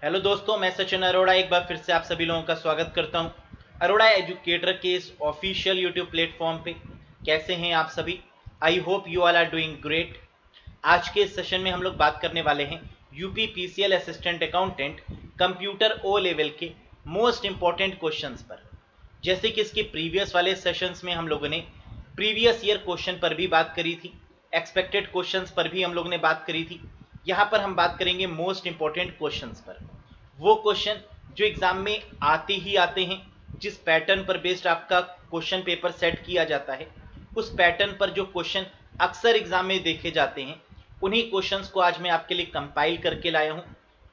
Hello दोस्तों, मैं सचिन अरोड़ा एक बार फिर से आप सभी लोगों का स्वागत करता हूं अरोड़ा एजुकेटर के इस ऑफिशियल यूट्यूब प्लेटफॉर्म पे। कैसे हैं आप सभी? I hope you all are doing great. आज के इस सेशन में हम लोग बात करने वाले हैं UP PCL assistant accountant computer O level के मोस्ट इंपॉर्टेंट क्वेश्चंस पर। जैसे कि इसके प्रीवियस वाले सेशंस में हम लोगों ने प्रीवियस ईयर क्वेश्चन पर भी बात करी थी, एक्सपेक्टेड क्वेश्चंस पर भी हम लोगों ने बात करी थी। यहाँ पर हम बात करेंगे मोस्ट इंपॉर्टेंट क्वेश्चंस पर, वो क्वेश्चन जो एग्जाम में आते ही आते हैं, जिस पैटर्न पर बेस्ड आपका क्वेश्चन पेपर सेट किया जाता है, उस पैटर्न पर जो क्वेश्चन अक्सर एग्जाम में देखे जाते हैं, उन्हीं क्वेश्चंस को आज मैं आपके लिए कंपाइल करके लाया हूँ।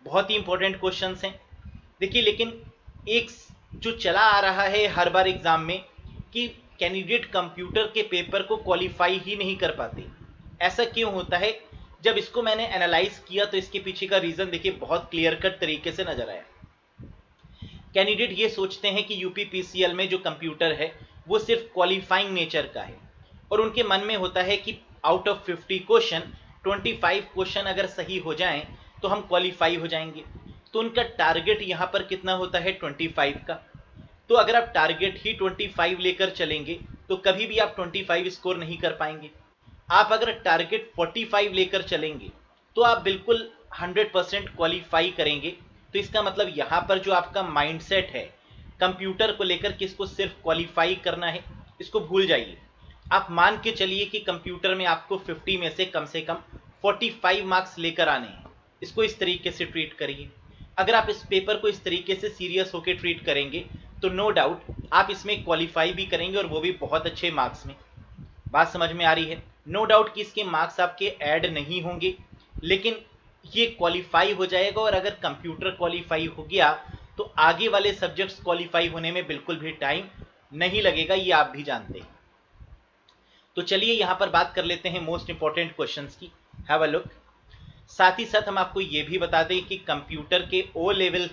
बहुत ही इंपॉर्टेंट क्वेश्चंस हैं। देखिए, लेकिन एक जो चला आ रहा है हर बार एग्जाम में कि कैंडिडेट कंप्यूटर के पेपर को क्वालिफाई ही नहीं कर पाते। ऐसा क्यों होता है? जब इसको मैंने एनालाइज किया तो इसके पीछे का रीजन देखिए बहुत क्लियर कट तरीके से नजर आया। कैंडिडेट ये सोचते हैं कि यूपी पीसीएल में जो कंप्यूटर है वो सिर्फ क्वालिफाइंग नेचर का है, और उनके मन में होता है कि आउट ऑफ 50 क्वेश्चन 25 क्वेश्चन अगर सही हो जाएं तो हम क्वालिफाई हो जाएंगे। तो उनका टारगेट यहाँ पर कितना होता है? 25 का। तो अगर आप टारगेट ही 25 लेकर चलेंगे तो कभी भी आप 25 स्कोर नहीं कर पाएंगे। आप अगर टारगेट 45 लेकर चलेंगे तो आप बिल्कुल 100% क्वालिफाई करेंगे। तो इसका मतलब यहाँ पर जो आपका माइंडसेट है कंप्यूटर को लेकर कि इसको सिर्फ क्वालिफाई करना है, इसको भूल जाइए। आप मान के चलिए कि कंप्यूटर में आपको 50 में से कम 45 मार्क्स लेकर आने हैं। इसको इस तरीके से ट्रीट करिए। अगर आप इस पेपर को इस तरीके से सीरियस होकर ट्रीट करेंगे तो नो डाउट आप इसमें क्वालिफाई भी करेंगे, और वो भी बहुत अच्छे मार्क्स में। बात समझ में आ रही है? नो डाउट कि इसके मार्क्स आपके ऐड नहीं होंगे, लेकिन ये क्वालिफाई हो जाएगा। और अगर कंप्यूटर क्वालिफाई हो गया तो आगे वाले सब्जेक्ट्स क्वालिफाई होने में बिल्कुल भी टाइम नहीं लगेगा, ये आप भी जानते हैं। तो चलिए यहां पर बात कर लेते हैं मोस्ट इंपॉर्टेंट क्वेश्चंस की। Have a look. साथ ही साथ हम आपको ये भी बता दें कि कंप्यूटर के ओ लेवल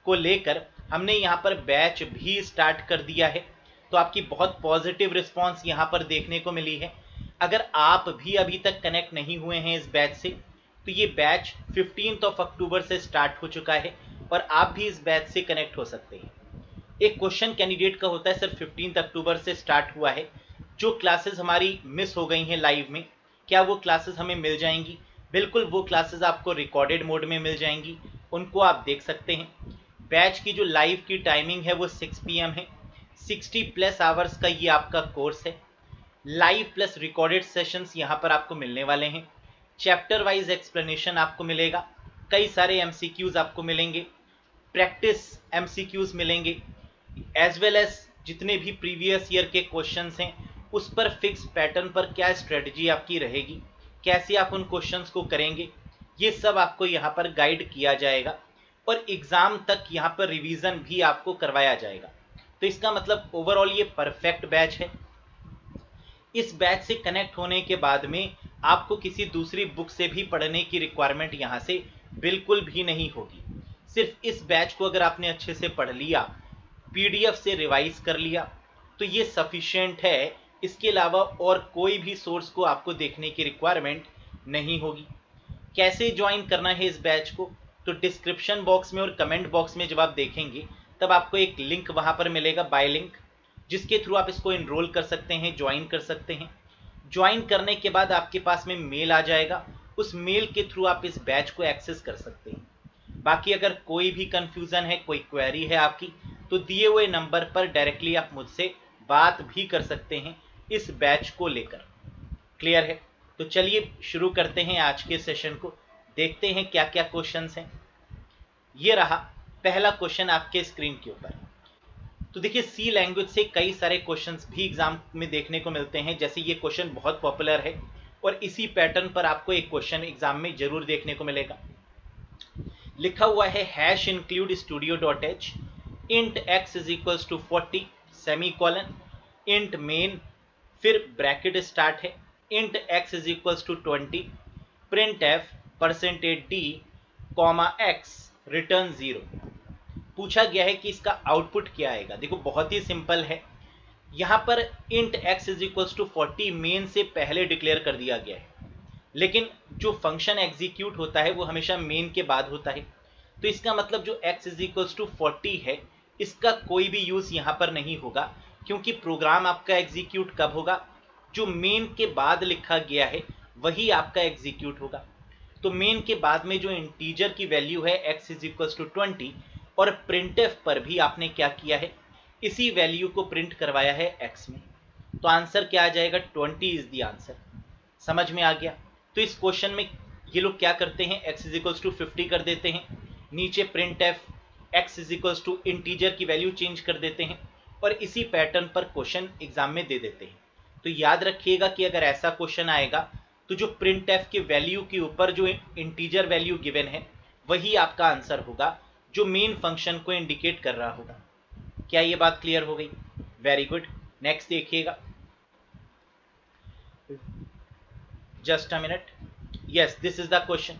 को लेकर हमने यहाँ पर बैच भी स्टार्ट कर दिया है। तो आपकी बहुत पॉजिटिव रिस्पांस यहाँ पर देखने को मिली है। अगर आप भी अभी तक कनेक्ट नहीं हुए हैं इस बैच से, तो ये बैच 15 अक्टूबर से स्टार्ट हो चुका है, और आप भी इस बैच से कनेक्ट हो सकते हैं। एक क्वेश्चन कैंडिडेट का होता है, सर 15 अक्टूबर से स्टार्ट हुआ है, जो क्लासेस हमारी मिस हो गई हैं लाइव में, क्या वो क्लासेस हमें मिल जाएंगी? बिल्कुल, वो क्लासेस आपको रिकॉर्डेड मोड में मिल जाएंगी, उनको आप देख सकते हैं। बैच की जो लाइव की टाइमिंग है वो 6 PM है। 60+ आवर्स का ये आपका कोर्स है। लाइव प्लस रिकॉर्डेड सेशंस यहाँ पर आपको मिलने वाले हैं। चैप्टर वाइज एक्सप्लेनेशन आपको मिलेगा, कई सारे एमसीक्यूज आपको मिलेंगे, प्रैक्टिस एमसीक्यूज मिलेंगे, एज वेल एज जितने भी प्रीवियस ईयर के क्वेश्चंस हैं उस पर फिक्स पैटर्न पर क्या स्ट्रेटजी आपकी रहेगी, कैसे आप उन क्वेश्चंस को करेंगे, ये सब आपको यहाँ पर गाइड किया जाएगा। और एग्जाम तक यहाँ पर रिवीजन भी आपको करवाया जाएगा। तो इसका मतलब ओवरऑल ये परफेक्ट बैच है। इस बैच से कनेक्ट होने के बाद में आपको किसी दूसरी बुक से भी पढ़ने की रिक्वायरमेंट यहाँ से बिल्कुल भी नहीं होगी। सिर्फ इस बैच को अगर आपने अच्छे से पढ़ लिया, पीडीएफ से रिवाइज कर लिया, तो ये सफिशिएंट है। इसके अलावा और कोई भी सोर्स को आपको देखने की रिक्वायरमेंट नहीं होगी। कैसे ज्वाइन करना है इस बैच को? तो डिस्क्रिप्शन बॉक्स में और कमेंट बॉक्स में जब आप देखेंगे तब आपको एक लिंक वहां पर मिलेगा, बाय लिंक, जिसके थ्रू आप इसको इनरोल कर सकते हैं, ज्वाइन कर सकते हैं। ज्वाइन करने के बाद आपके पास में मेल आ जाएगा, उस मेल के थ्रू आप इस बैच को एक्सेस कर सकते हैं। बाकी अगर कोई भी कंफ्यूजन है, कोई क्वेरी है आपकी, तो दिए हुए नंबर पर डायरेक्टली आप मुझसे बात भी कर सकते हैं इस बैच को लेकर। क्लियर है? तो चलिए शुरू करते हैं आज के सेशन को। देखते हैं क्या क्या क्वेश्चंस हैं। ये रहा पहला क्वेश्चन आपके स्क्रीन के ऊपर। तो देखिए, सी लैंग्वेज से कई सारे क्वेश्चंस भी एग्जाम में देखने को मिलते हैं। जैसे ये क्वेश्चन बहुत पॉपुलर है, और इसी पैटर्न पर आपको एक क्वेश्चन एग्जाम में जरूर देखने को मिलेगा। लिखा हुआ है hash include studio dot h int x is equals to 40 semi colon int main, फिर ब्रैकेट स्टार्ट है, int x is equals to 20 print f percentage d comma x return 0। पूछा गया है कि इसका आउटपुट क्या आएगा। देखो बहुत ही सिंपल है। यहाँ पर int x is equals to 40 main से पहले डिक्लेयर कर दिया गया है, लेकिन जो फंक्शन एग्जीक्यूट होता है वो हमेशा मेन के बाद होता है। तो इसका मतलब जो x इज इक्वल्स टू 40 है, इसका कोई भी यूज यहां पर नहीं होगा, क्योंकि प्रोग्राम आपका एग्जीक्यूट कब होगा, जो मेन के बाद लिखा गया है वही आपका एग्जीक्यूट होगा। तो मेन के बाद में जो इंटीजर की वैल्यू है x इज इक्वल्स टू 20, और प्रिंटफ पर भी आपने क्या किया है, इसी वैल्यू को प्रिंट करवाया है x में। तो आंसर क्या आ जाएगा, 20 इज द आंसर। समझ में आ गया। तो इस क्वेश्चन में ये लोग क्या करते हैं, x इज इक्वल्स टू 50 कर देते हैं, नीचे print f x is equals to integer की वैल्यू चेंज कर देते हैं, और इसी पैटर्न पर क्वेश्चन एग्जाम में दे देते हैं। तो याद रखिएगा कि अगर ऐसा क्वेश्चन आएगा तो जो प्रिंट एफ के वैल्यू के ऊपर जो इंटीजर वैल्यू गिवन है वही आपका आंसर होगा, जो मेन फंक्शन को इंडिकेट कर रहा होगा। क्या ये बात क्लियर हो गई? Very good. नेक्स्ट देखिएगा, just a minute. Yes, this is the question.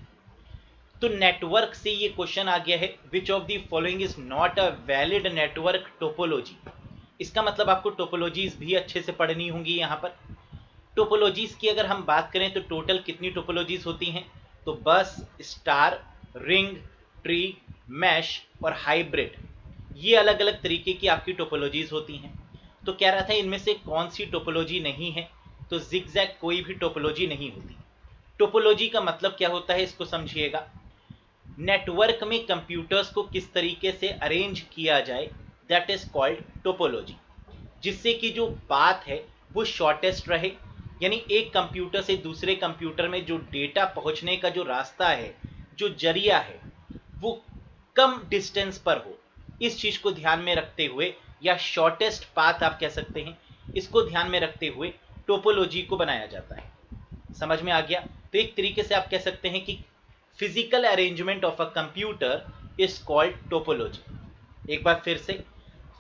तो नेटवर्क से ये क्वेश्चन आ गया है, विच of the following is not a valid network topology. इसका मतलब आपको टोपोलॉजीज भी अच्छे से पढ़नी होंगी। यहाँ पर टोपोलॉजीज की अगर हम बात करें तो टोटल कितनी टोपोलॉजीज होती हैं, तो बस, स्टार, रिंग, ट्री, मैश और हाइब्रिड, ये अलग अलग तरीके की आपकी टोपोलॉजीज होती हैं। तो कह रहा था इनमें से कौन सी टोपोलॉजी नहीं है, तो जिगजैग कोई भी टोपोलॉजी नहीं होती। टोपोलॉजी का मतलब क्या होता है, इसको समझिएगा। नेटवर्क में कंप्यूटर्स को किस तरीके से अरेंज किया जाए, दैट इज कॉल्ड टोपोलॉजी, जिससे कि जो पाथ है वो शॉर्टेस्ट रहे, यानी एक कंप्यूटर से दूसरे कंप्यूटर में जो डेटा पहुंचने का जो रास्ता है, जो जरिया है, वो कम डिस्टेंस पर हो। इस चीज को ध्यान में रखते हुए, या शॉर्टेस्ट पाथ आप कह सकते हैं, इसको ध्यान में रखते हुए टोपोलॉजी को बनाया जाता है। समझ में आ गया। तो एक तरीके से आप कह सकते हैं कि physical arrangement of a computer is called topology. एक बार फिर से,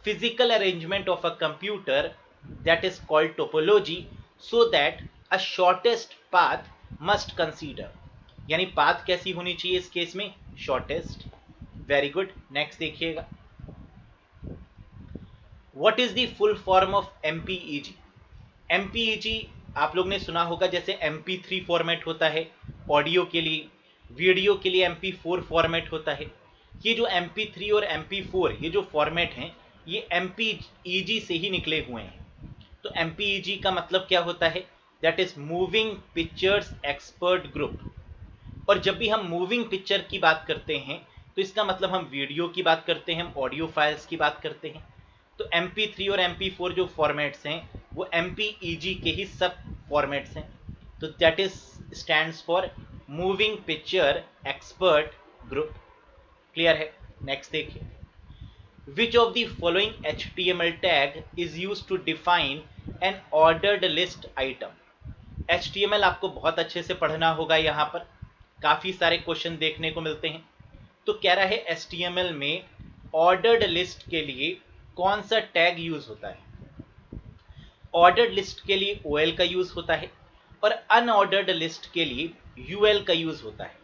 physical arrangement of a computer that is called topology, so that a shortest path must consider, यानी पाथ कैसी होनी चाहिए इस केस में, शॉर्टेस्ट। Very good. नेक्स्ट देखिएगा, what is the full form of MPEG. MPEG आप लोग ने सुना होगा, जैसे MP3 फॉर्मेट होता है ऑडियो के लिए, वीडियो के लिए MP4 फॉर्मेट होता है। ये जो MP3 और MP4 ये जो फॉर्मेट हैं, ये MPEG से ही निकले हुए हैं। तो MPEG का मतलब क्या होता है, that is moving pictures expert group. और जब भी हम मूविंग पिक्चर की बात करते हैं तो इसका मतलब हम वीडियो की बात करते हैं, हम ऑडियो फाइल्स की बात करते हैं। तो MP3 और MP4 जो फॉर्मेट्स हैं वो MPEG के ही सब फॉर्मेट्स हैं। तो that is stands for moving picture expert group. Clear है? नेक्स्ट देखिए, which of the following HTML tag is used to define an ordered list item. HTML आपको बहुत अच्छे से पढ़ना होगा, यहाँ पर काफी सारे क्वेश्चन देखने को मिलते हैं। तो कह रहा है HTML में ऑर्डर्ड लिस्ट के लिए कौन सा टैग यूज होता है। ऑर्डर्ड लिस्ट के लिए OL का यूज होता है, और अनऑर्डर्ड लिस्ट के लिए UL का यूज होता है।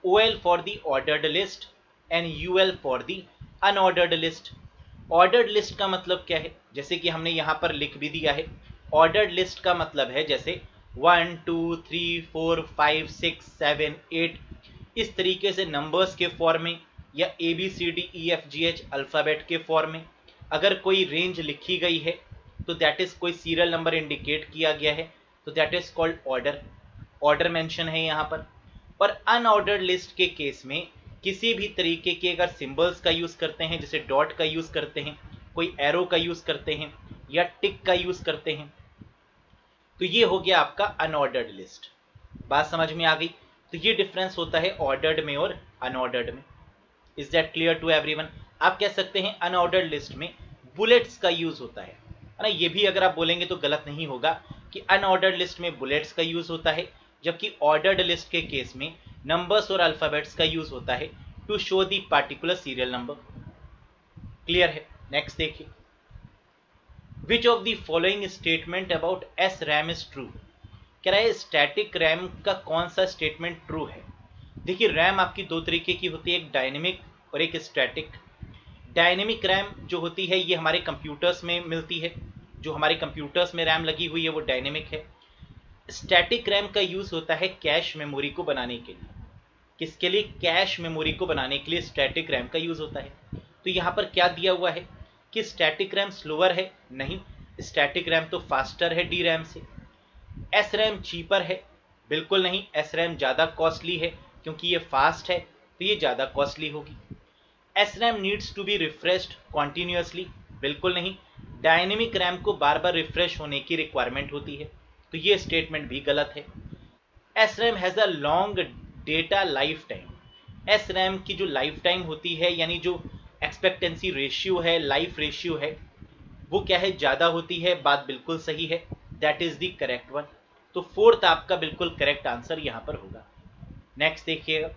OL for the ordered list and UL for the unordered list. Ordered list का मतलब क्या है, जैसे कि हमने यहाँ पर लिख भी दिया है। ऑर्डर्ड लिस्ट का मतलब है जैसे 1 2 3 4 5 6 7 8, इस तरीके से नंबर्स के फॉर्म में, या ABCDEFGH अल्फ़ाबेट के फॉर्म में। अगर कोई रेंज लिखी गई है तो दैट इज कोई सीरियल नंबर इंडिकेट किया गया है, तो that is called order. Order mention है यहाँ पर। और अनऑर्डर्ड लिस्ट के केस में किसी भी तरीके के अगर सिंबल्स का यूज करते हैं, जैसे डॉट का यूज करते हैं, कोई एरो का यूज करते हैं, या टिक का यूज करते हैं, तो ये हो गया आपका अनऑर्डर्ड लिस्ट। बात समझ में आ गई। तो ये डिफरेंस होता है ऑर्डर्ड में और अनऑर्डर्ड में। Is that clear to everyone? आप कह सकते हैं अनऑर्डर्ड लिस्ट में बुलेट्स का यूज होता है ना। ये भी अगर आप बोलेंगे तो गलत नहीं होगा कि अनऑर्डर्ड लिस्ट में बुलेट्स का यूज होता है, जबकि ऑर्डर्ड लिस्ट के केस में नंबर्स और अल्फाबेट्स का यूज होता है to show the particular serial number. Clear है? नेक्स्ट देखिए, which of the following statement about SRAM is true. कह रहा है स्टैटिक रैम का कौन सा स्टेटमेंट ट्रू है। देखिए, रैम आपकी दो तरीके की होती है, एक डायनेमिक और एक स्टैटिक। डायनेमिक रैम जो होती है ये हमारे कंप्यूटर्स में मिलती है, जो हमारे कंप्यूटर्स में रैम लगी हुई है वो डायनेमिक है। स्टैटिक रैम का यूज होता है कैश मेमोरी को बनाने के लिए। किसके लिए? कैश मेमोरी को बनाने के लिए स्टैटिक रैम का यूज होता है। तो यहाँ पर क्या दिया हुआ है कि स्टैटिक रैम स्लोअर है? नहीं, स्टैटिक रैम तो फास्टर है डी रैम से। एस रैम चीपर है? बिल्कुल नहीं, एस रैम ज़्यादा कॉस्टली है, क्योंकि ये फास्ट है तो ये ज़्यादा कॉस्टली होगी। S RAM needs to be refreshed continuously? बिल्कुल नहीं, डायनेमिक रैम को बार बार रिफ्रेश होने की रिक्वायरमेंट होती है, तो ये स्टेटमेंट भी गलत है। S RAM has a long data life time. S RAM की जो लाइफ टाइम होती है, यानी जो एक्सपेक्टेंसी रेशियो है, लाइफ रेशियो है, वो क्या है? ज़्यादा होती है। बात बिल्कुल सही है, that is the correct one. तो फोर्थ आपका बिल्कुल करेक्ट आंसर यहाँ पर होगा। नेक्स्ट देखिएगा,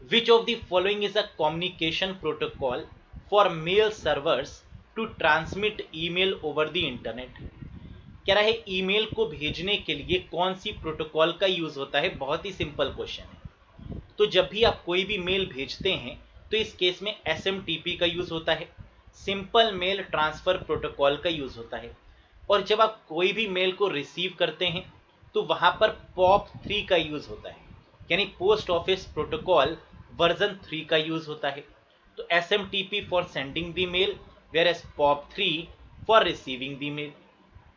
which of the following is a communication protocol for mail servers to transmit email over the internet? कह रहा है ईमेल को भेजने के लिए कौन सी प्रोटोकॉल का यूज होता है? बहुत ही सिंपल क्वेश्चन है। तो जब भी आप कोई भी मेल भेजते हैं तो इस केस में SMTP का यूज होता है, सिंपल मेल ट्रांसफर प्रोटोकॉल का यूज होता है। और जब आप कोई भी मेल को रिसीव करते हैं तो वहां पर POP3 का यूज होता है, यानी पोस्ट ऑफिस प्रोटोकॉल वर्जन 3 का यूज होता है। तो SMTP for sending the mail, whereas POP3 for receiving the mail.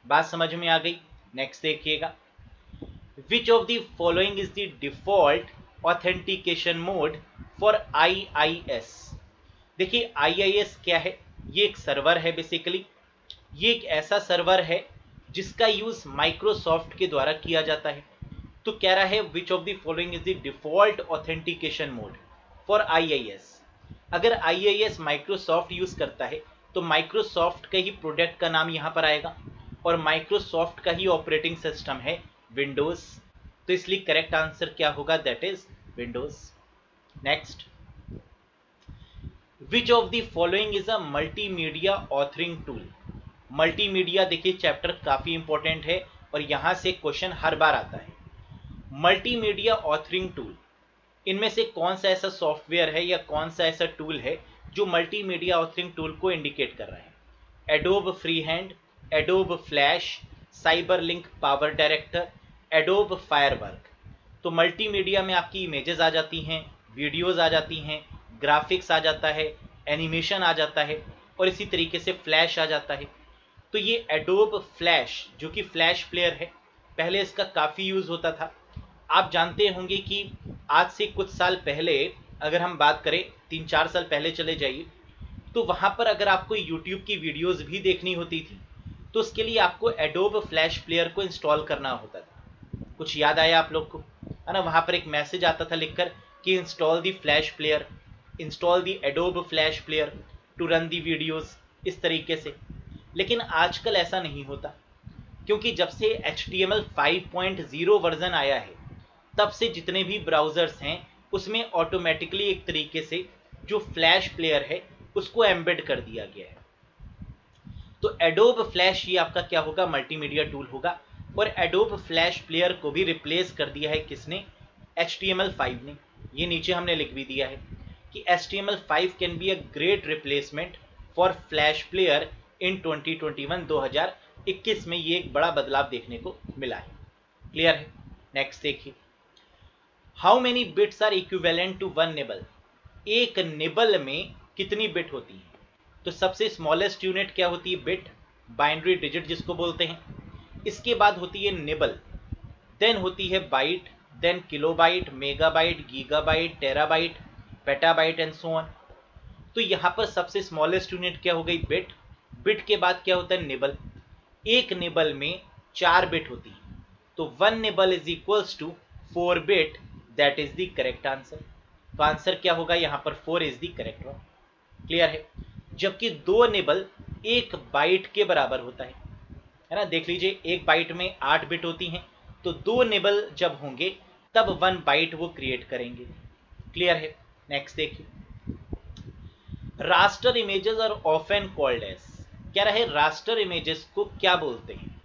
बात समझ में आ गई? नेक्स्ट देखिएगा, which of the following is the default authentication mode for IIS? देखिए IIS क्या है? ये एक सर्वर है बेसिकली। ये एक ऐसा सर्वर है जिसका यूज माइक्रोसॉफ्ट के द्वारा किया जाता है। तो कह रहा है विच of the following is the default authentication mode for IIS? अगर IIS माइक्रोसॉफ्ट यूज करता है तो माइक्रोसॉफ्ट का ही प्रोडक्ट का नाम यहाँ पर आएगा, और माइक्रोसॉफ्ट का ही ऑपरेटिंग सिस्टम है विंडोज। तो इसलिए करेक्ट आंसर क्या होगा? That is Windows. Next, which of the following is a multimedia authoring tool? Multimedia देखिए चैप्टर काफी इंपॉर्टेंट है और यहां से क्वेश्चन हर बार आता है। मल्टीमीडिया ऑथरिंग टूल, इनमें से कौन सा ऐसा सॉफ्टवेयर है या कौन सा ऐसा टूल है जो मल्टीमीडिया ऑथरिंग टूल को इंडिकेट कर रहा है? Adobe freehand, adobe flash, CyberLink power director, adobe firework. तो मल्टीमीडिया में आपकी इमेजेस आ जाती हैं, वीडियोस आ जाती हैं, ग्राफिक्स आ जाता है, एनिमेशन आ जाता है, और इसी तरीके से फ्लैश आ जाता है। तो ये एडोब फ्लैश जो कि फ्लैश प्लेयर है, पहले इसका काफ़ी यूज़ होता था। आप जानते होंगे कि आज से कुछ साल पहले, अगर हम बात करें 3-4 साल पहले चले जाइए, तो वहाँ पर अगर आपको यूट्यूब की वीडियोस भी देखनी होती थी तो उसके लिए आपको एडोब फ्लैश प्लेयर को इंस्टॉल करना होता था। कुछ याद आया आप लोग को? है ना, वहाँ पर एक मैसेज आता था लिखकर कि install the flash player, install the Adobe flash player to run the videos, इस तरीके से। लेकिन आजकल ऐसा नहीं होता, क्योंकि जब से HTML 5.0 वर्जन आया है तब से जितने भी ब्राउज़र्स हैं उसमें ऑटोमेटिकली एक तरीके से जो फ्लैश प्लेयर है उसको एम्बेड कर दिया गया है। तो एडोब फ्लैश ये आपका क्या होगा? मल्टीमीडिया टूल होगा। और एडोब फ्लैश प्लेयर को भी रिप्लेस कर दिया है किसने? HTML5 ने। ये नीचे हमने लिख भी दिया है कि HTML5 can be a great replacement for flash player in 2021 में ये एक बड़ा बदलाव देखने को मिला है। क्लियर है? नेक्स्ट देखिए, how many bits are equivalent to 1 nibble? एक निबल में कितनी बिट होती है? तो सबसे स्मॉलेस्ट यूनिट क्या होती है? बिट, बाइनरी डिजिट जिसको बोलते हैं। इसके बाद होती है निबल, देन होती है byte, then kilobyte, megabyte, gigabyte, terabyte, petabyte and so on. तो यहाँ पर सबसे स्मॉलेस्ट यूनिट क्या हो गई? बिट। बिट के बाद क्या होता है? निबल। एक निबल में 4 बिट होती है, तो 1 nibble is equals to 4 bit, that is the correct answer. तो आंसर क्या होगा यहाँ पर? 4 is the correct one. Clear है? जबकि 2 निबल 1 बाइट के बराबर होता है ना। देख लीजिए, एक बाइट में 8 बिट होती हैं, तो 2 निबल जब होंगे तब 1 बाइट वो क्रिएट करेंगे। क्लियर है? नेक्स्ट देखिए, raster images are often called as? क्या रहे, रास्टर इमेजेस को क्या बोलते हैं?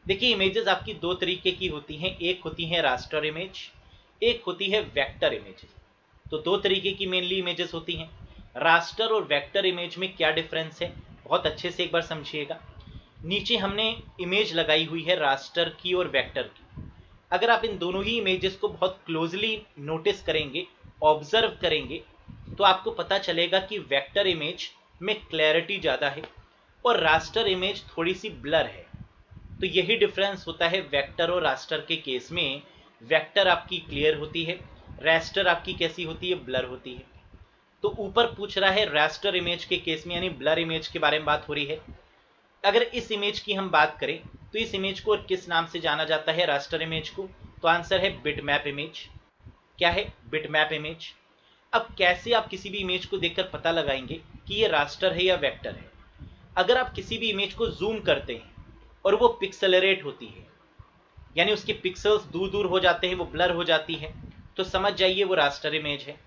देखिए, इमेजेस आपकी 2 तरीके की होती हैं, एक होती है रास्टर इमेज, एक होती है वेक्टर इमेज। तो 2 तरीके की मेनली इमेजेस होती हैं। रास्टर और वेक्टर इमेज में क्या डिफरेंस है, बहुत अच्छे से एक बार समझिएगा। नीचे हमने इमेज लगाई हुई है रास्टर की और वेक्टर की। अगर आप इन दोनों ही इमेजेस को बहुत क्लोजली नोटिस करेंगे, ऑब्जर्व करेंगे, तो आपको पता चलेगा कि वेक्टर इमेज में क्लैरिटी ज़्यादा है और रास्टर इमेज थोड़ी सी ब्लर है। तो यही डिफरेंस होता है वेक्टर और रास्टर के केस में। वेक्टर आपकी क्लियर होती है, रास्टर आपकी कैसी होती है, ब्लर होती है। तो ऊपर पूछ रहा है रास्टर इमेज के केस में यानी ब्लर इमेज के बारे में बात हो रही है। अगर इस इमेज की हम बात करें तो इस इमेज को किस नाम से जाना जाता है, रास्टर इमेज को? तो आंसर है बिटमैप इमेज। क्या है? Bitmap image. अब कैसे आप किसी भी इमेज को देखकर पता लगाएंगे कि ये रास्टर है या वेक्टर है? अगर आप किसी भी इमेज को जूम करते हैं और वो पिक्सेलरेट होती है, यानी उसके पिक्सल्स दूर दूर हो जाते हैं, वो ब्लर हो जाती है, तो समझ जाइए वो रास्टर इमेज है।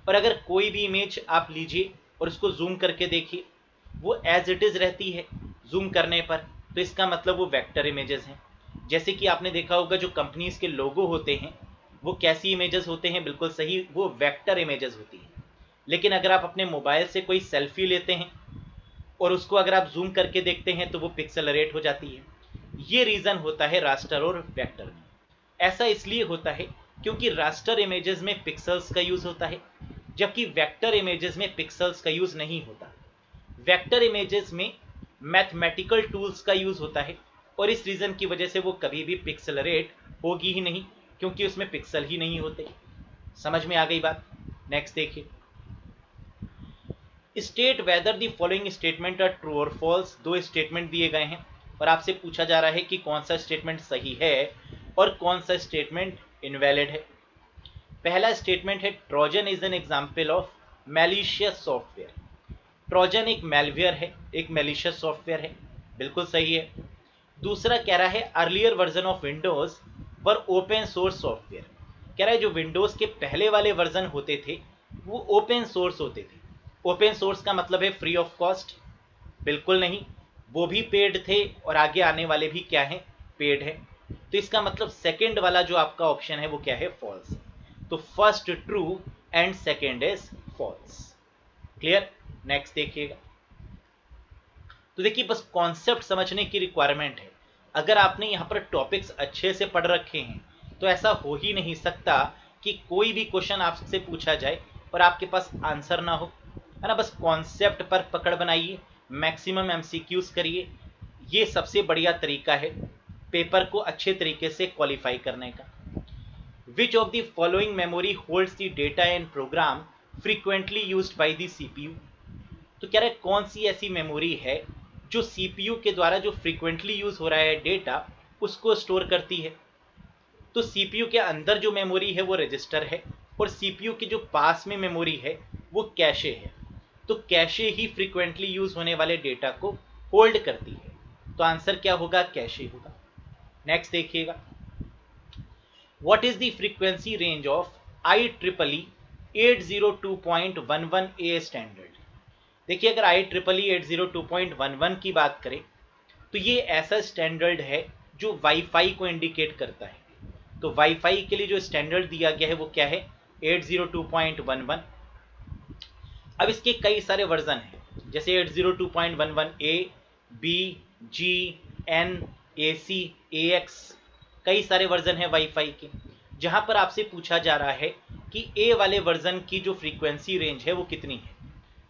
और अगर कोई भी इमेज आप लीजिए और उसको जूम करके देखिए, वो एज इट इज़ रहती है जूम करने पर, तो इसका मतलब वो वेक्टर इमेजेस हैं। जैसे कि आपने देखा होगा जो कंपनीज के लोगो होते हैं वो कैसी इमेजेस होते हैं, बिल्कुल सही, वो वेक्टर इमेजेस होती हैं। लेकिन अगर आप अपने मोबाइल से कोई सेल्फी लेते हैं और उसको अगर आप जूम करके देखते हैं तो वो पिक्सेलरेट हो जाती है। ये रीज़न होता है रास्टर और वेक्टर में। ऐसा इसलिए होता है क्योंकि रास्टर इमेजेस में पिक्सल्स का यूज़ होता है, जबकि वेक्टर इमेजेस में पिक्सल्स का यूज़ नहीं होता। वेक्टर इमेजेस में मैथमेटिकल टूल्स का यूज़ होता है और इस रीज़न की वजह से वो कभी भी पिक्सेलरेट होगी ही नहीं, क्योंकि उसमें पिक्सल ही नहीं होते। समझ में आ गई बात? नेक्स्ट देखिए, state whether the following statement are true और फॉल्स। दो स्टेटमेंट दिए गए हैं और आपसे पूछा जा रहा है कि कौन सा स्टेटमेंट सही है और कौन सा स्टेटमेंट इनवैलिड है। पहला स्टेटमेंट है Trojan is an example of malicious software. Trojan एक मेलवेयर है, एक मैलिशियस सॉफ्टवेयर है, बिल्कुल सही है। दूसरा कह रहा है earlier version of Windows were open source software. कह रहा है जो विंडोज के पहले वाले वर्जन होते थे वो ओपन सोर्स होते थे। ओपन सोर्स का मतलब है फ्री ऑफ कॉस्ट? बिल्कुल नहीं, वो भी पेड थे और आगे आने वाले भी क्या है, पेड है। तो इसका मतलब सेकंड वाला जो आपका ऑप्शन है वो क्या है, फॉल्स। तो first true and second is false. Clear? Next देखिएगा। तो देखिए बस कॉन्सेप्ट समझने की रिक्वायरमेंट है। अगर आपने यहाँ पर टॉपिक्स अच्छे से पढ़ रखे हैं तो ऐसा हो ही नहीं सकता कि कोई भी क्वेश्चन आपसे पूछा जाए और आपके पास आंसर ना हो, है ना। बस कॉन्सेप्ट पर पकड़ बनाइए, मैक्सिमम एमसीक्यूज करिए, ये सबसे बढ़िया तरीका है पेपर को अच्छे तरीके से क्वालिफाई करने का। Which of the following memory holds the data and program frequently used by the CPU. तो कह रहा है कौन सी ऐसी मेमोरी है जो सीपीयू के द्वारा जो फ्रीक्वेंटली यूज हो रहा है डेटा उसको स्टोर करती है। तो सीपीयू के अंदर जो मेमोरी है वो रजिस्टर है और सीपीयू के जो पास में मेमोरी है वो कैशे है। तो कैशे ही फ्रीक्वेंटली यूज होने वाले डेटा को होल्ड करती है। तो आंसर क्या होगा, कैशे होगा। नेक्स्ट देखिएगा, what is the frequency range of IEEE 802.11a standard. देखिए अगर IEEE 802.11 की बात करें तो ये ऐसा स्टैंडर्ड है जो वाईफाई को इंडिकेट करता है। तो वाईफाई के लिए जो स्टैंडर्ड दिया गया है वो क्या है, 802.11। अब इसके कई सारे वर्जन हैं, जैसे 802.11a, b, g, n, ac, ax, कई सारे वर्जन हैं वाईफाई के। जहां पर आपसे पूछा जा रहा है कि ए वाले वर्जन की जो फ्रीक्वेंसी रेंज है वो कितनी है,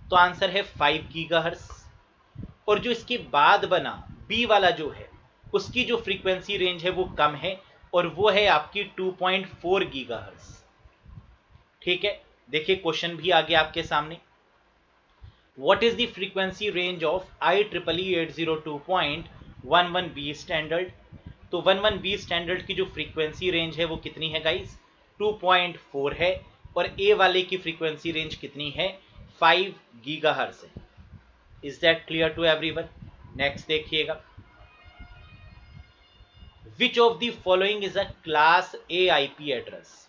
तो आंसर है 5 गीगाहर्ट्ज। और जो इसके बाद बना बी वाला जो है उसकी जो फ्रीक्वेंसी रेंज है वो कम है और वो है आपकी 2.4 गीगाहर्ट्ज। ठीक है, देखिए क्वेश्चन भी आ गया आपके सामने। What is the frequency range of IEEE 802.11b standard. तो 11b स्टैंडर्ड की जो फ्रीक्वेंसी रेंज है वो कितनी है गाइस, 2.4 है और ए वाले की फ्रीक्वेंसी रेंज कितनी है, 5 गीगाहर्ट्ज है। Is that clear to everyone? Next देखिएगा, which of the following is a class A IP address.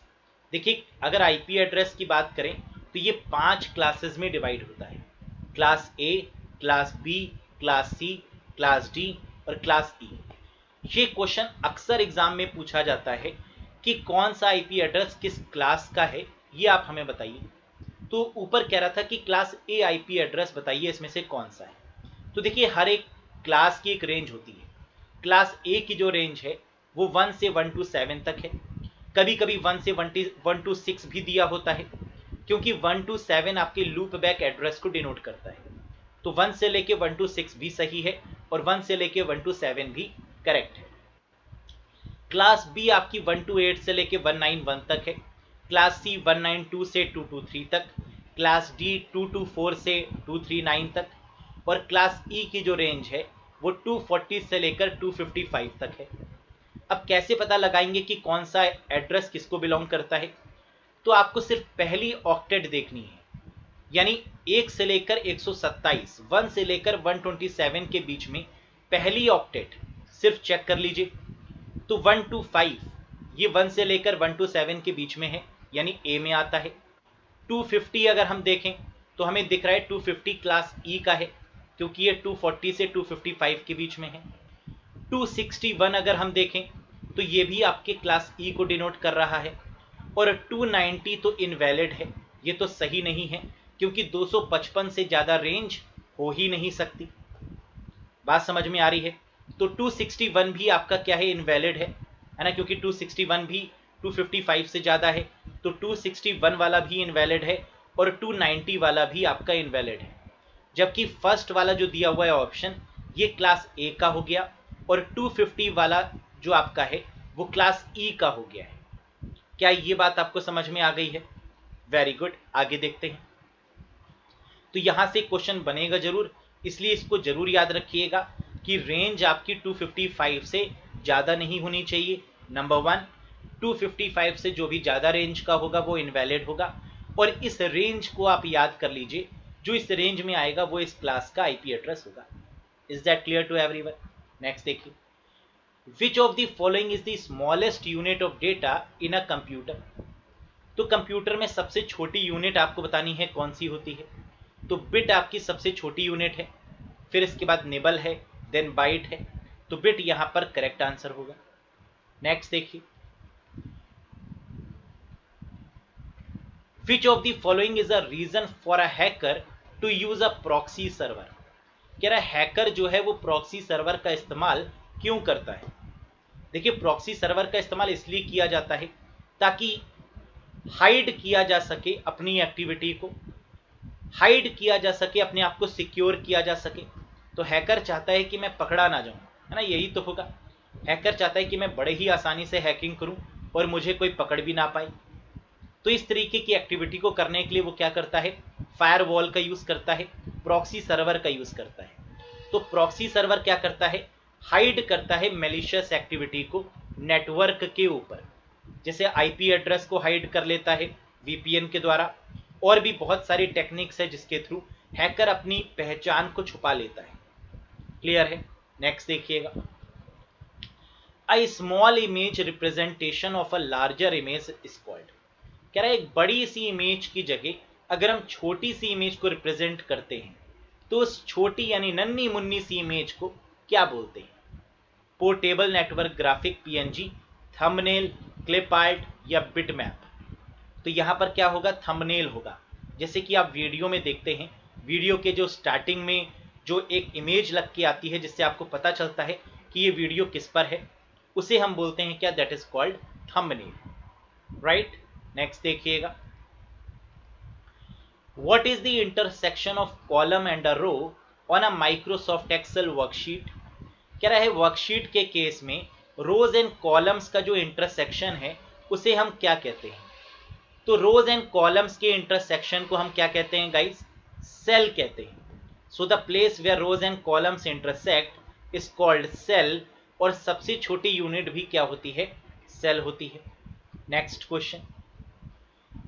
देखिए अगर आईपी एड्रेस की बात करें तो ये 5 क्लासेस में डिवाइड होता है, class A, class B, class C, class D और क्लास ई। ये क्वेश्चन अक्सर एग्जाम में पूछा जाता है कि कौन सा आईपी एड्रेस किस क्लास का है, ये आप हमें बताइए। तो ऊपर कह रहा था कि क्लास ए आईपी एड्रेस बताइए इसमें से कौन सा है। तो देखिए हर एक क्लास की एक रेंज होती है। क्लास ए की जो रेंज है वो 1 से 127 तक है। कभी कभी 1 से 126 भी दिया होता है, क्योंकि 127 आपके लूप बैक एड्रेस को डिनोट करता है। तो 1 से लेके 126 भी सही है और 1 से लेके 127 भी करेक्ट है। क्लास बी आपकी 128 से लेके 191 तक है। क्लास सी 192 से 223 तक। क्लास डी 224 से 239 तक। और क्लास ई की जो रेंज है वो 240 से लेकर 255 तक है। अब कैसे पता लगाएंगे कि कौन सा एड्रेस किसको बिलोंग करता है? तो आपको सिर्फ पहली ऑक्टेट देखनी है, यानी 1 से लेकर 127, 1 से लेकर 127 के बीच में पहली ऑक्टेट सिर्फ चेक कर लीजिए। तो 125 ये 1 से लेकर 127 के बीच में है, यानी ए में आता है। 250 अगर हम देखें तो हमें दिख रहा है 250 क्लास ई का है, क्योंकि ये 240 से 255 के बीच में है। 261 अगर हम देखें तो ये भी आपके क्लास ई को डिनोट कर रहा है। और 290 तो इनवैलिड है, ये तो सही नहीं है, क्योंकि 255 से ज़्यादा रेंज हो ही नहीं सकती। बात समझ में आ रही है? तो 261 भी आपका क्या है, इनवैलिड है ना, क्योंकि 261 भी 255 से ज़्यादा है। तो 261 वाला भी इनवैलिड है और 290 वाला भी आपका इनवैलिड है। जबकि फर्स्ट वाला जो दिया हुआ है ऑप्शन, ये क्लास ए का हो गया, और 250 वाला जो आपका है वो क्लास ई का हो गया है। क्या ये बात आपको समझ में आ गई है? वेरी गुड, आगे देखते हैं। तो यहां से क्वेश्चन बनेगा जरूर, इसलिए इसको जरूर याद रखिएगा कि रेंज आपकी 255 से ज़्यादा नहीं होनी चाहिए। नंबर 1, 255 से जो भी ज़्यादा रेंज का होगा वो इनवैलिड होगा। और इस रेंज को आप याद कर लीजिए, जो इस रेंज में आएगा वो इस क्लास का आईपी एड्रेस होगा। Is that clear to everyone? Next देखिए, which of the following is the smallest unit of data in a computer? तो कंप्यूटर में सबसे छोटी यूनिट आपको बतानी है कौन सी होती है। तो बिट आपकी सबसे छोटी यूनिट है, फिर इसके बाद निबल है, देन बाइट है। तो बिट यहां पर करेक्ट आंसर होगा। नेक्स्ट देखिए, which of the following is a reason for a hacker to use a proxy server? कह रहा है हैकर जो है वो प्रॉक्सी सर्वर का इस्तेमाल क्यों करता है? देखिए, प्रॉक्सी सर्वर का इस्तेमाल इसलिए किया जाता है ताकि हाइड किया जा सके अपनी एक्टिविटी को, हाइड किया जा सके, अपने आप को सिक्योर किया जा सके। तो हैकर चाहता है कि मैं पकड़ा ना जाऊं, है ना, यही तो होगा। हैकर चाहता है कि मैं बड़े ही आसानी से हैकिंग करूं और मुझे कोई पकड़ भी ना पाए। तो इस तरीके की एक्टिविटी को करने के लिए वो क्या करता है, फायरवॉल का यूज करता है, प्रॉक्सी सर्वर का यूज करता है। तो प्रॉक्सी सर्वर क्या करता है, हाइड करता है मैलिशियस एक्टिविटी को नेटवर्क के ऊपर। जैसे आईपी एड्रेस को हाइड कर लेता है वीपीएन के द्वारा, और भी बहुत सारी टेक्निक्स है जिसके थ्रू हैकर अपनी पहचान को छुपा लेता है। क्लियर है? नेक्स्ट देखिएगा, a small image representation of a larger image is called. कह रहा है एक बड़ी सी इमेज की जगह अगर हम छोटी सी इमेज को रिप्रेजेंट करते हैं तो उस छोटी यानी नन्ही मुन्नी सी इमेज को क्या बोलते हैं? Portable network graphic PNG, thumbnail, clip art या बिटमैप? तो यहां पर क्या होगा, थंबनेल होगा। जैसे कि आप वीडियो में देखते हैं, वीडियो के जो स्टार्टिंग में जो एक इमेज लग के आती है जिससे आपको पता चलता है कि ये वीडियो किस पर है, उसे हम बोलते हैं क्या, that is called thumbnail, right? Next देखिएगा, what is the intersection of column and a row on a Microsoft Excel worksheet? कह रहा है वर्कशीट के केस में रोज एंड कॉलम्स का जो इंटरसेक्शन है उसे हम क्या कहते हैं? तो रोज एंड कॉलम्स के इंटरसेक्शन को हम क्या कहते हैं गाइस? सेल कहते हैं। So the place where rows and columns intersect is called cell, और सबसे छोटी यूनिट भी क्या होती है, सेल होती है। Next question,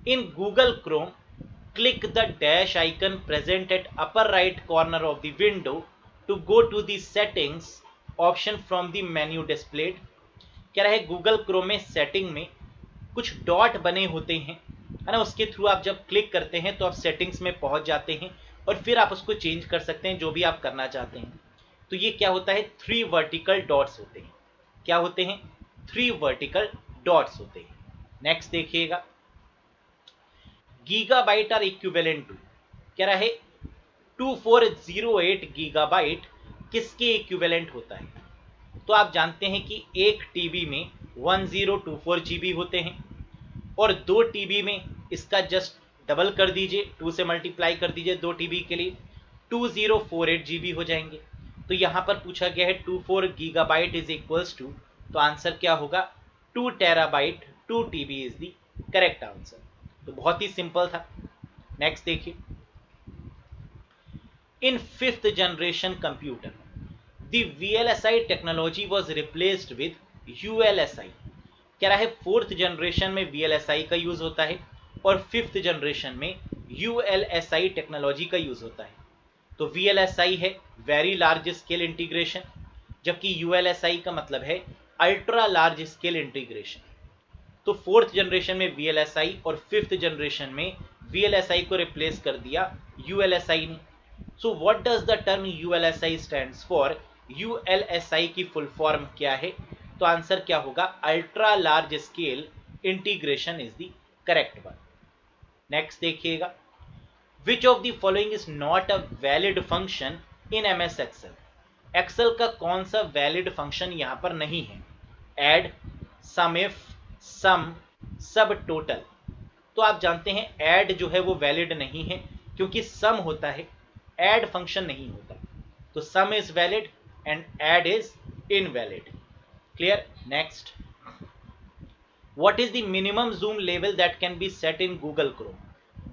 in Google Chrome click the dash icon present at upper right corner of the window to go to the settings option from the menu displayed। कह रहा है गूगल क्रोम में सेटिंग में कुछ dot बने होते हैं, है ना, उसके थ्रू आप जब क्लिक करते हैं तो आप सेटिंग्स में पहुंच जाते हैं और फिर आप उसको चेंज कर सकते हैं जो भी आप करना चाहते हैं। तो ये क्या होता है, 3 वर्टिकल डॉट्स होते हैं। क्या होते हैं? 3 वर्टिकल डॉट्स होते हैं। नेक्स्ट देखिएगा, गीगाबाइट आर इक्विवेलेंट टू, कह रहा है 2408 गीगाबाइट किसके इक्विवेलेंट होता है? तो आप जानते हैं कि एक टीबी में 1024 जीबी होते हैं और 2 टीबी में इसका जस्ट डबल कर दीजिए, 2 से मल्टीप्लाई कर दीजिए 2 टीबी के लिए, 2048 जीबी हो जाएंगे। तो यहाँ पर पूछा गया है 24 गीगाबाइट इज इक्वल्स टू, तो आंसर क्या होगा 2 terabyte, 2 TB is the correct answer. तो बहुत ही सिंपल था। नेक्स्ट देखिए, इन 5th generation computer the VLSI technology was replaced with ULSI। कह रहा है 4th जनरेशन में VLSI का यूज होता है और 5th जनरेशन में ULSI टेक्नोलॉजी का यूज होता है। तो VLSI है वेरी लार्ज स्केल इंटीग्रेशन, जबकि ULSI का मतलब है अल्ट्रा लार्ज स्केल इंटीग्रेशन। तो 4th जनरेशन में VLSI और 5th जनरेशन में VLSI को रिप्लेस कर दिया ULSI ने। So what does the term ULSI stands for? ULSI की फुल फॉर्म क्या है? तो आंसर क्या होगा ultra large scale integration is the correct one. Next देखिएगा, which of the following is not a valid function in MS Excel? Excel का कौन सा वैलिड फंक्शन यहां पर नहीं है? एड, सम इफ, सम, सब टोटल। तो आप जानते हैं ऐड जो है वो वैलिड नहीं है क्योंकि सम होता है, ऐड फंक्शन नहीं होता। तो सम is valid and add is invalid. Clear? Next, what is the minimum zoom level that can be set in Google Chrome?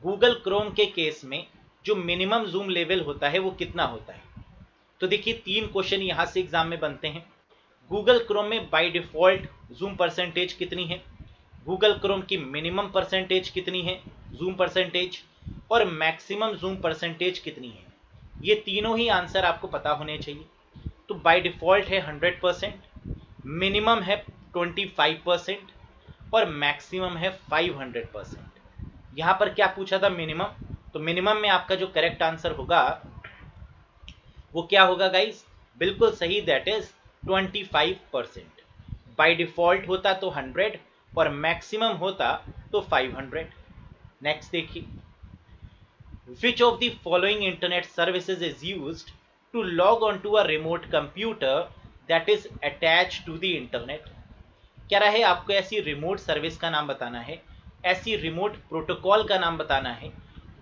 Google Chrome के केस में जो मिनिमम जूम लेवल होता है वो कितना होता है? तो देखिए 3 क्वेश्चन यहां से एग्जाम में बनते हैं। गूगल क्रोम में बाय डिफॉल्ट जूम परसेंटेज कितनी है, गूगल क्रोम की मिनिमम परसेंटेज कितनी है जूम परसेंटेज, और मैक्सिमम जूम परसेंटेज कितनी है? ये तीनों ही आंसर आपको पता होने चाहिए। तो बाय डिफॉल्ट है 100%, मिनिमम है 25% और मैक्सिमम है 500%। यहां पर क्या पूछा था मिनिमम, तो मिनिमम में आपका जो करेक्ट आंसर होगा वो क्या होगा गाइस? बिल्कुल सही, दैट इज 25%। बाय डिफॉल्ट होता तो 100 और मैक्सिमम होता तो 500। नेक्स्ट देखिए, which of the following internet services is used to log on to a remote computer that is attach to the internet? क्या रहा है आपको ऐसी रिमोट सर्विस का नाम बताना है, ऐसी रिमोट प्रोटोकॉल का नाम बताना है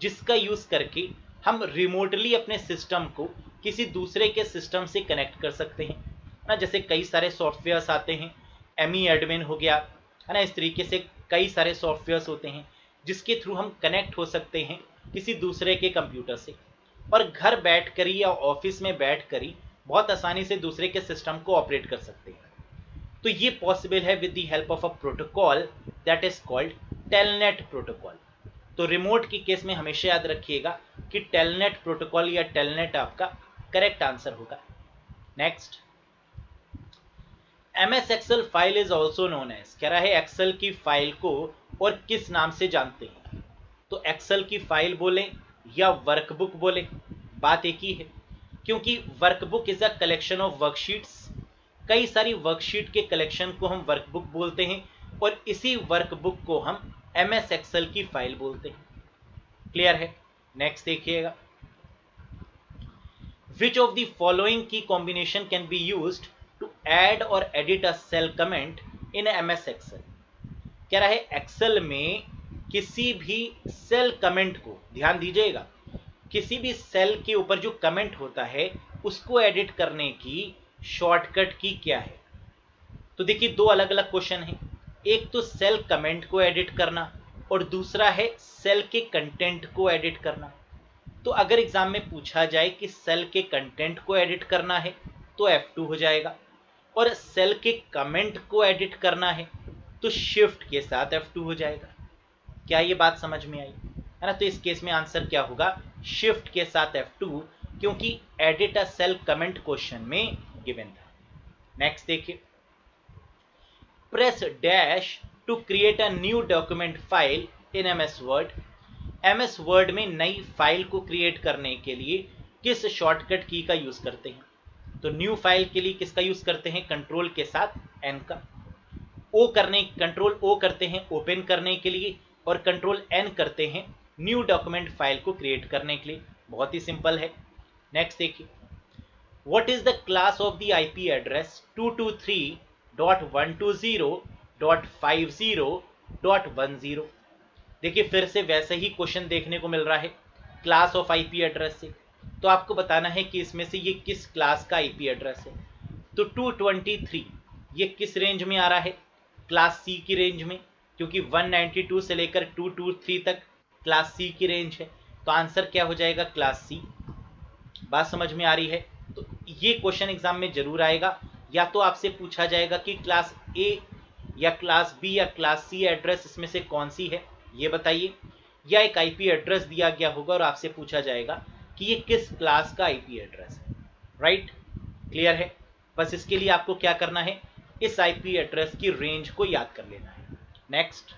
जिसका यूज करके हम रिमोटली अपने सिस्टम को किसी दूसरे के सिस्टम से कनेक्ट कर सकते हैं ना। जैसे कई सारे सॉफ्टवेयर्स आते हैं, एमी एडमिन हो गया है ना, इस तरीके से कई सारे सॉफ्टवेयर्स होते हैं जिसके थ्रू हम कनेक्ट हो सकते हैं किसी दूसरे के कंप्यूटर से, और घर बैठ कर ही या ऑफिस में बैठ कर ही बहुत आसानी से दूसरे के सिस्टम को ऑपरेट कर सकते हैं। तो ये पॉसिबल है with the help of a protocol that is called telnet protocol. तो रिमोट की केस में हमेशा याद रखिएगा कि टेलनेट प्रोटोकॉल या टेलनेट आपका करेक्ट आंसर होगा। Next, MS excel file is also known as, कह रहा है एक्सेल की फाइल को और किस नाम से जानते हैं? तो एक्सेल की फाइल बोले या वर्कबुक बोले, बात एक ही है, क्योंकि workbook is a collection of worksheets. कई सारी वर्कशीट के कलेक्शन को हम वर्कबुक बोलते हैं और इसी वर्कबुक को हम MS एक्सेल की फाइल बोलते हैं। क्लियर है? नेक्स्ट देखिएगा, विच ऑफ द फॉलोइंग की combination can be used to add और edit a cell comment in MS Excel? कह रहा है एक्सेल में किसी भी सेल कमेंट को, ध्यान दीजिएगा, किसी भी सेल के ऊपर जो कमेंट होता है उसको एडिट करने की शॉर्टकट की क्या है? तो देखिए 2 अलग अलग क्वेश्चन हैं, एक तो सेल कमेंट को एडिट करना और दूसरा है सेल के कंटेंट को एडिट करना। तो अगर एग्जाम में पूछा जाए कि सेल के कंटेंट को एडिट करना है तो F2 हो जाएगा, और सेल के कमेंट को एडिट करना है तो शिफ्ट के साथ F2 हो जाएगा। क्या ये बात समझ में आई है ना? तो इस केस में आंसर क्या होगा? शिफ्ट के साथ F2, क्योंकि edit a cell comment question में गिवन था। नेक्स्ट देखिए, press dash to create a new document file in MS word. MS word में नई फाइल को क्रिएट करने के लिए किस शॉर्टकट की का यूज करते हैं? तो न्यू फाइल के लिए किसका यूज करते हैं? कंट्रोल के साथ N का। कंट्रोल O करते हैं ओपन करने के लिए, और कंट्रोल N करते हैं न्यू डॉक्यूमेंट फाइल को क्रिएट करने के लिए। बहुत ही सिंपल है। नेक्स्ट देखिए, What is the class of the IP address 223.120.50.10? देखिए फिर से वैसे ही क्वेश्चन देखने को मिल रहा है क्लास ऑफ आईपी एड्रेस से। तो आपको बताना है कि इसमें से ये किस क्लास का आईपी एड्रेस है। तो 223 ये किस रेंज में आ रहा है? क्लास सी की रेंज में, क्योंकि 192 से लेकर 223 तक क्लास सी की रेंज है। तो आंसर क्या हो जाएगा? Class C. बात समझ में आ रही है? तो ये क्वेश्चन एग्जाम में जरूर आएगा। या तो आपसे पूछा जाएगा कि क्लास ए या क्लास बी या क्लास सी एड्रेस इसमें से कौन सी है, ये बताइए। या एक आईपी एड्रेस दिया गया होगा और आपसे पूछा जाएगा कि ये किस क्लास का आईपी एड्रेस है। राइट, क्लियर है? बस इसके लिए आपको क्या करना है, इस आईपी एड्रेस की रेंज को याद कर लेना है। Next,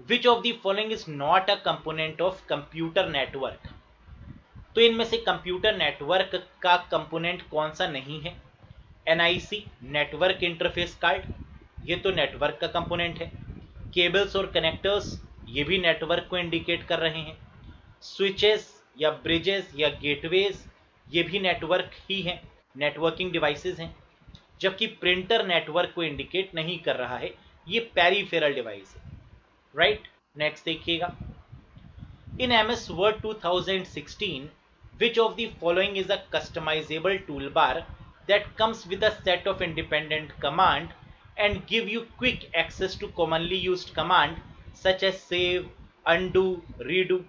which of the following is not a component of computer network? तो इनमें से कंप्यूटर नेटवर्क का कंपोनेंट कौन सा नहीं है? एनआईसी नेटवर्क इंटरफेस कार्ड, ये तो नेटवर्क का कंपोनेंट है। केबल्स और कनेक्टर्स, ये भी नेटवर्क को इंडिकेट कर रहे हैं। स्विचेस या ब्रिजेस या गेटवेज, ये भी नेटवर्क ही हैं, नेटवर्किंग डिवाइसेस हैं। जबकि प्रिंटर नेटवर्क को इंडिकेट नहीं कर रहा है, ये पेरिफेरल डिवाइस है। राइट, नेक्स्ट देखिएगा। इन MS Word 2016, which of the following is a customizable toolbar that comes with a set of independent command and give you quick access to commonly used command such as save, undo, redo?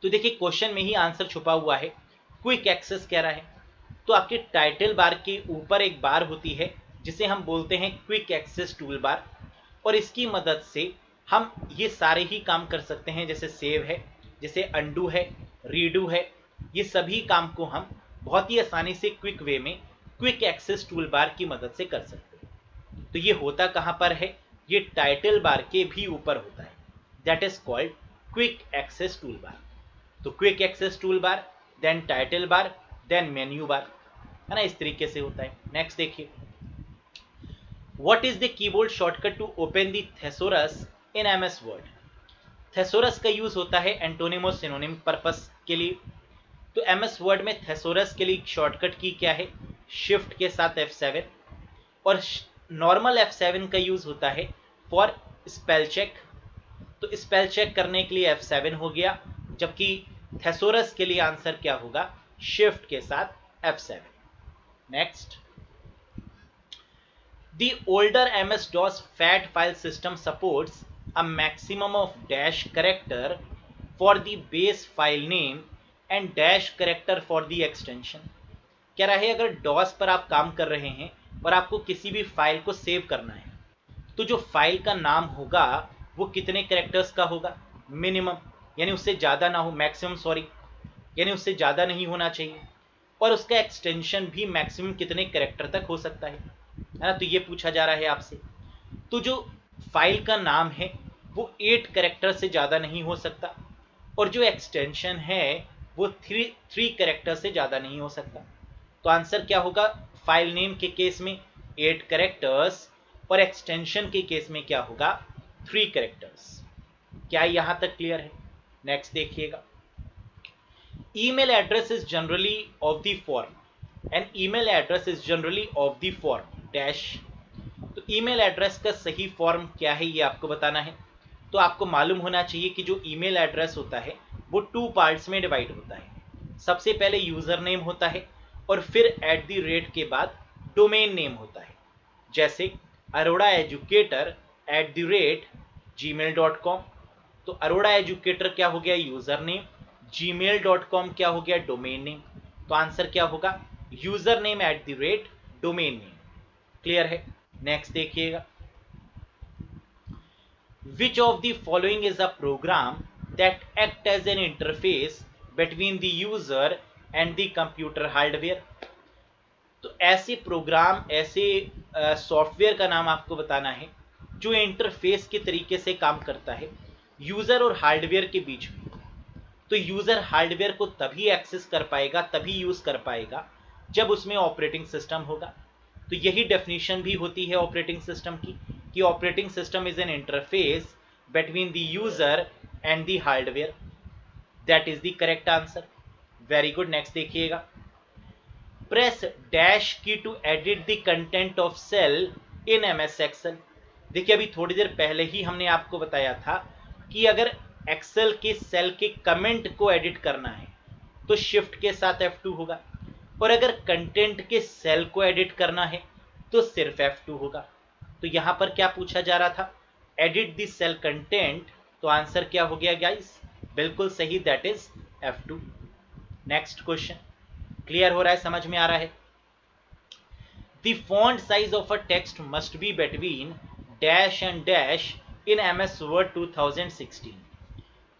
तो देखिए question में ही answer छुपा हुआ है, quick access कह रहा है। तो आपके टाइटल बार के ऊपर एक बार होती है जिसे हम बोलते हैं क्विक एक्सेस टूल बार, और इसकी मदद से हम ये सारे ही काम कर सकते हैं, जैसे सेव है, जैसे अंडू है, रीडू है। ये सभी काम को हम बहुत ही आसानी से क्विक वे में क्विक एक्सेस टूल बार की मदद से कर सकते हैं। तो ये होता कहाँ पर है? ये टाइटल बार के भी ऊपर होता है, that is called quick access tool bar. तो quick access tool bar, then title bar, then menu bar, है ना, इस तरीके से होता है। नेक्स्ट देखिए, what is the keyboard shortcut to open the thesaurus in MS Word? Thesaurus का यूज होता है एंटोनिम और सिनोनिम पर्पस के लिए। तो MS Word में थेसोरस के लिए शॉर्टकट की क्या है? शिफ्ट के साथ F7, और नॉर्मल F7 का यूज होता है फॉर स्पेल चेक। तो स्पेल चेक करने के लिए F7 हो गया, जबकि थेसोरस के लिए आंसर क्या होगा? शिफ्ट के साथ F7। Next, the older MS-DOS FAT file system supports a maximum of dash character for the base file name and dash character for the extension। कह रहा है अगर DOS पर आप काम कर रहे हैं और आपको किसी भी फाइल को सेव करना है, तो जो फाइल का नाम होगा वो कितने कैरेक्टर्स का होगा? मिनिमम, यानी उससे ज़्यादा ना हो, मैक्सिमम सॉरी, यानी उससे ज़्यादा नहीं होना चाहिए। और उसका एक्सटेंशन भी मैक्सिमम कितने कैरेक्टर तक हो सकता है ना? तो ये पूछा जा रहा है आपसे। तो जो फाइल का नाम है वो 8 कैरेक्टर से ज़्यादा नहीं हो सकता, और जो एक्सटेंशन है वो 3 कैरेक्टर से ज़्यादा नहीं हो सकता। तो आंसर क्या होगा? फाइल नेम के केस में 8 कैरेक्टर्स, और एक्सटेंशन के केस में क्या होगा? 3 कैरेक्टर्स। क्या यहाँ तक क्लियर है? नेक्स्ट देखिएगा, email address is generally of the form, an email address is generally of the form dash. तो ईमेल एड्रेस का सही फॉर्म क्या है ये आपको बताना है। तो आपको मालूम होना चाहिए कि जो ईमेल एड्रेस होता है वो 2 पार्ट्स में डिवाइड होता है। सबसे पहले यूजर नेम होता है, और फिर @ के बाद डोमेन नेम होता है। जैसे aroraeducator@gmail.com। तो अरोड़ा एजुकेटर क्या हो गया? User name. gmail.com क्या हो गया? Domain name. तो आंसर क्या होगा? User name @domain name. Clear है? नेक्स्ट देखिएगा, which of the following is a program that act as an interface between the user and the computer hardware? तो ऐसे प्रोग्राम, ऐसे सॉफ्टवेयर का नाम आपको बताना है जो इंटरफेस के तरीके से काम करता है यूजर और हार्डवेयर के बीच में। तो यूजर हार्डवेयर को तभी एक्सेस कर पाएगा, तभी यूज कर पाएगा जब उसमें ऑपरेटिंग सिस्टम होगा। तो यही डेफिनेशन भी होती है ऑपरेटिंग सिस्टम की, कि operating system is an interface between the user and the hardware. That is the correct answer. Very good. Next देखिएगा, press dash key to edit the content of cell in MS excel. देखिए अभी थोड़ी देर पहले ही हमने आपको बताया था कि अगर एक्सेल के सेल के कमेंट को एडिट करना है तो शिफ्ट के साथ F2 होगा, और अगर कंटेंट के सेल को एडिट करना है तो सिर्फ F2 होगा। तो यहां पर क्या पूछा जा रहा था, एडिट द सेल कंटेंट, तो आंसर क्या हो गया गाइस, बिल्कुल सही, that is F2। Next question, clear हो रहा है, समझ में आ रहा है। The font size of a text must be between dash and dash in MS word 2016।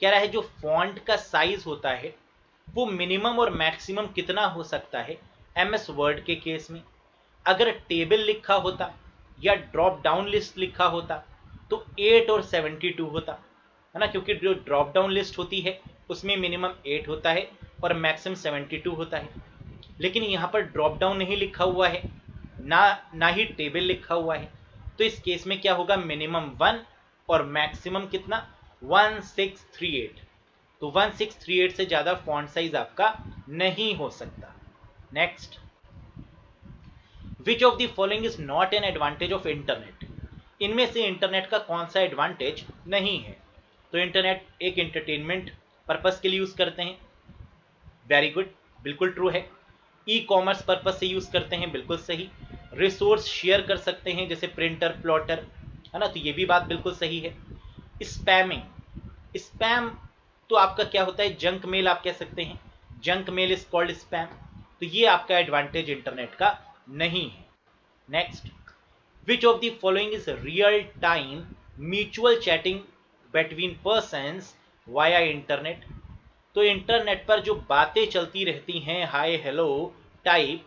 कह रहा है जो फॉन्ट का साइज होता है वो मिनिमम और मैक्सिमम कितना हो सकता है MS वर्ड के केस में। अगर टेबल लिखा होता या ड्रॉप डाउन लिस्ट लिखा होता तो 8 और 72 होता, है ना, क्योंकि जो ड्रॉप डाउन लिस्ट होती है उसमें मिनिमम 8 होता है और मैक्सिमम 72 होता है। लेकिन यहाँ पर ड्रॉप डाउन नहीं लिखा हुआ है, ना ही टेबल लिखा हुआ है, तो इस केस में क्या होगा, मिनिमम 1 और मैक्सिमम कितना, 1638। तो 1638 से ज्यादा फॉन्ट साइज आपका नहीं हो सकता। Next, which of the following is not an advantage of internet. इनमें से इंटरनेट का कौन सा एडवांटेज नहीं है। तो इंटरनेट एक एंटरटेनमेंट पर्पस के लिए यूज करते हैं, वेरी गुड, बिल्कुल ट्रू है। ई कॉमर्स पर्पस से यूज करते हैं, बिल्कुल सही। रिसोर्स शेयर कर सकते हैं जैसे प्रिंटर, प्लॉटर, है ना, तो ये भी बात बिल्कुल सही है। स्पैमिंग, स्पैम तो आपका क्या होता है, जंक मेल आप कह सकते हैं, junk mail is called spam, तो ये आपका एडवांटेज इंटरनेट का नहीं है। Next, which of the following is real time mutual chatting between persons via internet. तो इंटरनेट पर जो बातें चलती रहती हैं, हाय हेलो टाइप,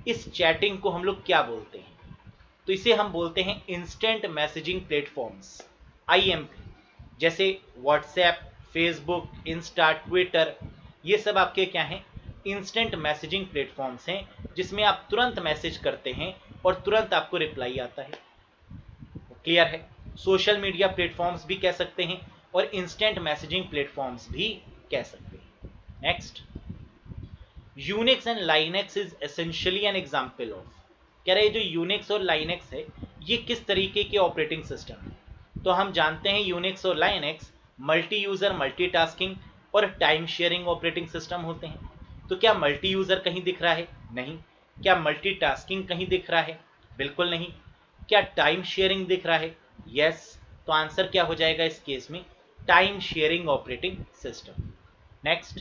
इस चैटिंग को हम लोग क्या बोलते हैं, तो इसे हम बोलते हैं इंस्टेंट मैसेजिंग प्लेटफॉर्म्स, IMP। जैसे व्हाट्सएप, फेसबुक, इंस्टा, ट्विटर, ये सब आपके क्या हैं, इंस्टेंट मैसेजिंग प्लेटफॉर्म्स हैं, जिसमें आप तुरंत मैसेज करते हैं और तुरंत आपको रिप्लाई आता है। क्लियर है, सोशल मीडिया प्लेटफॉर्म्स भी कह सकते हैं और इंस्टेंट मैसेजिंग प्लेटफॉर्म्स भी कह सकते हैं। Next, Unix and Linux is essentially an example of. कह रहे जो यूनिक्स और लाइनेक्स है ये किस तरीके के ऑपरेटिंग सिस्टम है। तो हम जानते हैं यूनिक्स और लाइनेक्स मल्टी यूजर, मल्टीटास्किंग और टाइम शेयरिंग ऑपरेटिंग सिस्टम होते हैं। तो क्या मल्टी यूजर कहीं दिख रहा है, नहीं। क्या मल्टीटास्किंग कहीं दिख रहा है, बिल्कुल नहीं। क्या टाइम शेयरिंग दिख रहा है, यस। तो आंसर क्या हो जाएगा इस केस में, time sharing operating system. Next,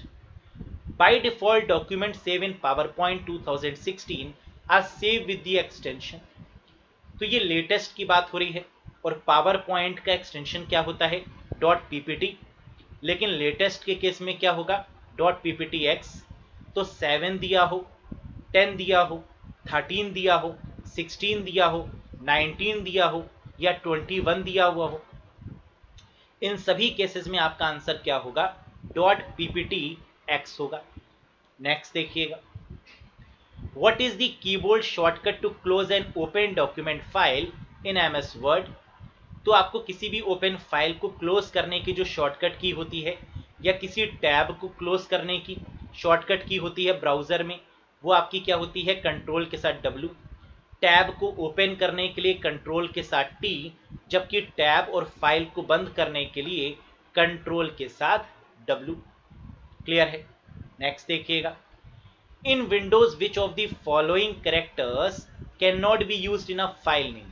by default documents saved in PowerPoint 2016 are saved with the extension। तो ये लेटेस्ट की बात हो रही है और पावर पॉइंट का एक्सटेंशन क्या होता है, .ppt, लेकिन लेटेस्ट के केस में क्या होगा, .pptx। तो 7 दिया हो, 10 दिया हो, 13 दिया हो, 16 दिया हो, 19 दिया हो या 21 दिया हुआ हो, इन सभी केसेस में आपका आंसर क्या होगा, .pptx होगा। नेक्स्ट देखिएगा, what is the keyboard shortcut to close an open document file in MS word. तो आपको किसी भी ओपन फाइल को क्लोज करने की जो शॉर्टकट की होती है या किसी टैब को क्लोज करने की शॉर्टकट की होती है ब्राउजर में, वो आपकी क्या होती है, कंट्रोल के साथ W। टैब को ओपन करने के लिए कंट्रोल के साथ T, जबकि टैब और फाइल को बंद करने के लिए कंट्रोल के साथ W। क्लियर है। नेक्स्ट देखिएगा, in Windows which of the following characters can not be used in a file name.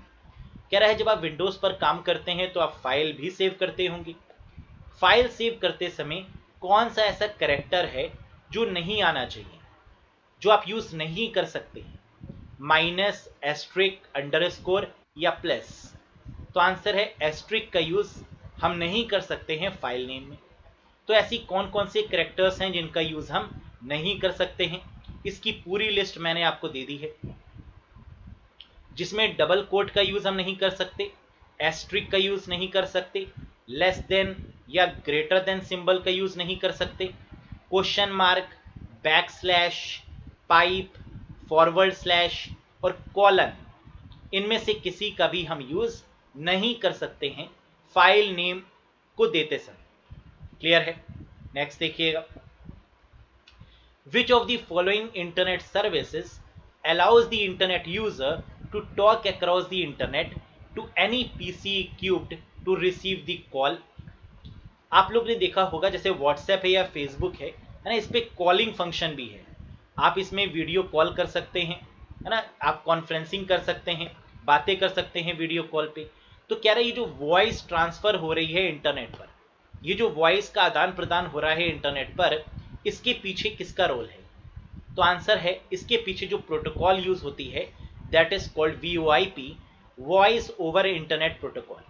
कह रहा है जब आप विंडोज पर काम करते हैं तो आप फाइल भी सेव करते होंगे। फाइल सेव करते समय कौन सा ऐसा कैरेक्टर है जो नहीं आना चाहिए, जो आप यूज नहीं कर सकते हैं, माइनस, एस्ट्रिक, अंडरस्कोर या प्लस। तो आंसर है एस्ट्रिक का यूज हम नहीं कर सकते हैं फाइल नेम में। तो ऐसी कौन कौन से कैरेक्टर्स हैं जिनका यूज हम नहीं कर सकते हैं, इसकी पूरी लिस्ट मैंने आपको दे दी है। जिसमें डबल कोट का यूज हम नहीं कर सकते, एस्ट्रिक का यूज नहीं कर सकते, लेस देन या ग्रेटर देन सिंबल का यूज नहीं कर सकते, question mark, backslash, pipe, forward slash और कॉलन, इनमें से किसी का भी हम यूज नहीं कर सकते हैं फाइल नेम को देते समय। क्लियर है। नेक्स्ट देखिएगा, Which of the following internet services allows the internet user to talk across the internet to any PC equipped to receive the call? आप लोग ने देखा होगा जैसे व्हाट्सएप है या फेसबुक है ना, इस पे कॉलिंग फंक्शन भी है। आप इसमें वीडियो कॉल कर सकते हैं, है ना, आप कॉन्फ्रेंसिंग कर सकते हैं, बातें कर सकते हैं वीडियो कॉल पे। तो कह रहा है ये जो वॉइस ट्रांसफर हो रही है इंटरनेट पर, ये जो वॉइस का आदान प्रदान हो रहा है इंटरनेट पर, इसके पीछे किसका रोल है? तो आंसर है इसके पीछे जो प्रोटोकॉल यूज होती है that is called VoIP, voice over internet protocol.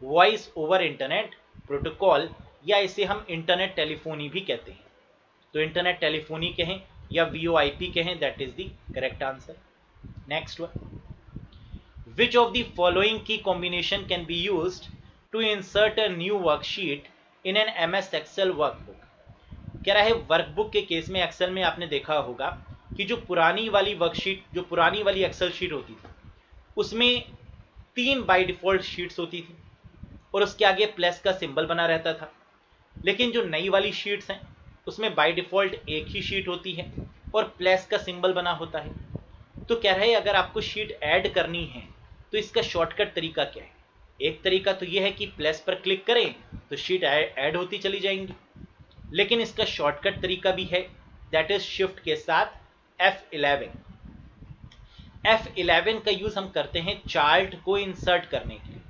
Voice over internet protocol, या इसे हम इंटरनेट टेलीफोनी भी कहते हैं। तो इंटरनेट टेलीफोनी कहें या VoIP कहें, that is the correct answer. Next one, which of the following की combination can be used to insert a new worksheet in an MS Excel workbook? कह रहा है वर्कबुक के केस में एक्सेल में आपने देखा होगा कि जो पुरानी वाली वर्कशीट, जो पुरानी वाली एक्सेल शीट होती थी, उसमें 3 बाय डिफॉल्ट शीट्स होती थी और उसके आगे प्लस का सिंबल बना रहता था। लेकिन जो नई वाली शीट्स हैं उसमें बाय डिफॉल्ट एक ही शीट होती है और प्लस का सिंबल बना होता है। तो कह रहे हैं अगर आपको शीट ऐड करनी है तो इसका शॉर्टकट तरीका क्या है? एक तरीका तो यह है कि प्लस पर क्लिक करें तो शीट ऐड होती चली जाएंगी, लेकिन इसका शॉर्टकट तरीका भी है, दैट इज शिफ्ट के साथ F11। F11 का यूज हम करते हैं चार्ट को इंसर्ट करने के लिए।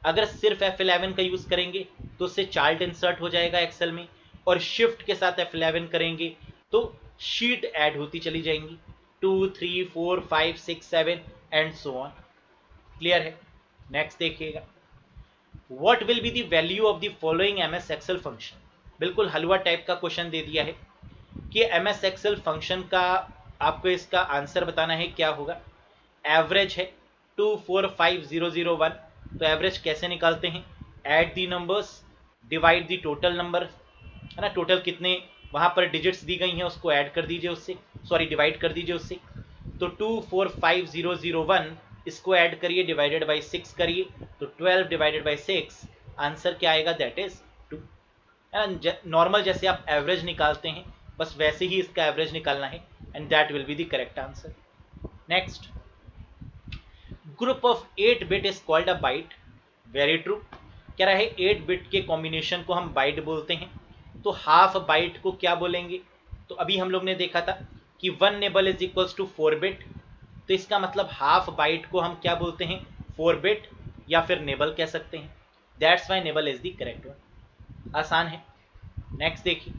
अगर सिर्फ F11 का यूज करेंगे तो उससे चार्ट इंसर्ट हो जाएगा एक्सेल में, और शिफ्ट के साथ F11 करेंगे तो शीट ऐड होती चली जाएंगी, 2 3 4 5 6 7 एंड सो ऑन। क्लियर है? नेक्स्ट देखिएगा, what will be the value of the following MS excel function? बिल्कुल हलवा टाइप का क्वेश्चन दे दिया है कि MS एक्सेल फंक्शन का आपको इसका आंसर बताना है क्या होगा। एवरेज है 245001, तो एवरेज कैसे निकालते हैं? Add the numbers divide the total number, है ना, टोटल कितने वहां पर डिजिट्स दी गई हैं उसको ऐड कर दीजिए उससे, सॉरी डिवाइड कर दीजिए उससे। तो 245001 इसको ऐड करिए, डिवाइडेड बाई 6 करिए, तो 12 डिवाइडेड बाई 6 आंसर क्या आएगा? That is 2। नॉर्मल जैसे आप एवरेज निकालते हैं बस वैसे ही इसका एवरेज निकालना है, and that will be the correct answer. Next, group of 8 bit is called a byte. Very true. कह रहा है 8 बिट के कॉम्बिनेशन को हम बाइट बोलते हैं, तो हाफ बाइट को क्या बोलेंगे? तो अभी हम लोग ने देखा था कि 1 nibble is equals to 4 bit, तो इसका मतलब हाफ बाइट को हम क्या बोलते हैं? 4 बिट या फिर निबल कह सकते हैं। That's why nibble is the correct one. आसान है। नेक्स्ट देखिए,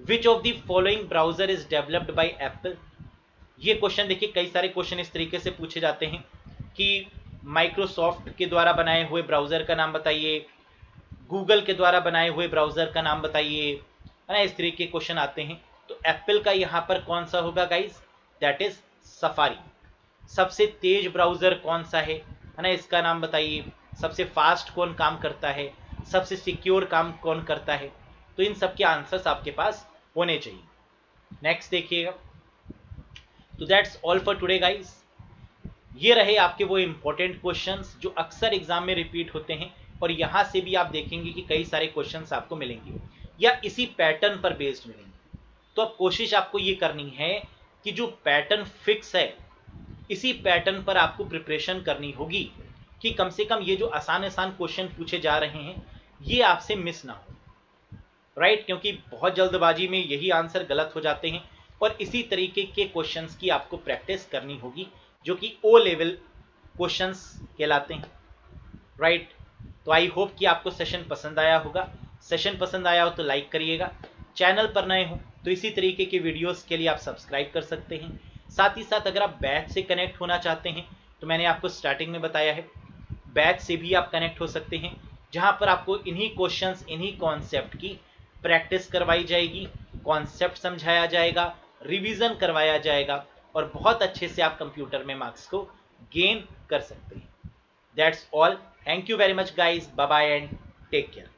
which of the following browser is developed by Apple? ये क्वेश्चन देखिए, कई सारे क्वेश्चन इस तरीके से पूछे जाते हैं कि माइक्रोसॉफ्ट के द्वारा बनाए हुए ब्राउजर का नाम बताइए, गूगल के द्वारा बनाए हुए ब्राउजर का नाम बताइए, है ना, इस तरीके के क्वेश्चन आते हैं। तो एप्पल का यहाँ पर कौन सा होगा गाइस? That is safari. सबसे तेज ब्राउजर कौन सा है ना, इसका नाम बताइए। सबसे फास्ट कौन काम करता है, सबसे सिक्योर काम कौन करता है? तो इन सब के आंसर्स आपके पास होने चाहिए। नेक्स्ट देखिएगा, तो that's all for today guys. ये रहे आपके वो इंपॉर्टेंट क्वेश्चंस जो अक्सर एग्जाम में रिपीट होते हैं, और यहाँ से भी आप देखेंगे कि कई सारे क्वेश्चंस आपको मिलेंगे या इसी पैटर्न पर बेस्ड मिलेंगे। तो अब कोशिश आपको ये करनी है कि जो पैटर्न फिक्स है इसी पैटर्न पर आपको प्रिपरेशन करनी होगी, कि कम से कम ये जो आसान आसान क्वेश्चन पूछे जा रहे हैं ये आपसे मिस ना हो, राइट? क्योंकि बहुत जल्दबाजी में यही आंसर गलत हो जाते हैं, और इसी तरीके के क्वेश्चंस की आपको प्रैक्टिस करनी होगी जो कि O लेवल क्वेश्चंस कहलाते हैं, राइट? तो आई होप कि आपको सेशन पसंद आया होगा। सेशन पसंद आया हो तो लाइक करिएगा, चैनल पर नए हो तो इसी तरीके के वीडियोस के लिए आप सब्सक्राइब कर सकते हैं। साथ ही साथ अगर आप बैच से कनेक्ट होना चाहते हैं तो मैंने आपको स्टार्टिंग में बताया है, बैच से भी आप कनेक्ट हो सकते हैं, जहां पर आपको इन्हीं क्वेश्चंस, इन्हीं कॉन्सेप्ट की प्रैक्टिस करवाई जाएगी, कॉन्सेप्ट समझाया जाएगा, रिवीजन करवाया जाएगा, और बहुत अच्छे से आप कंप्यूटर में मार्क्स को गेन कर सकते हैं। That's all. Thank you very much guys, bye bye and take care.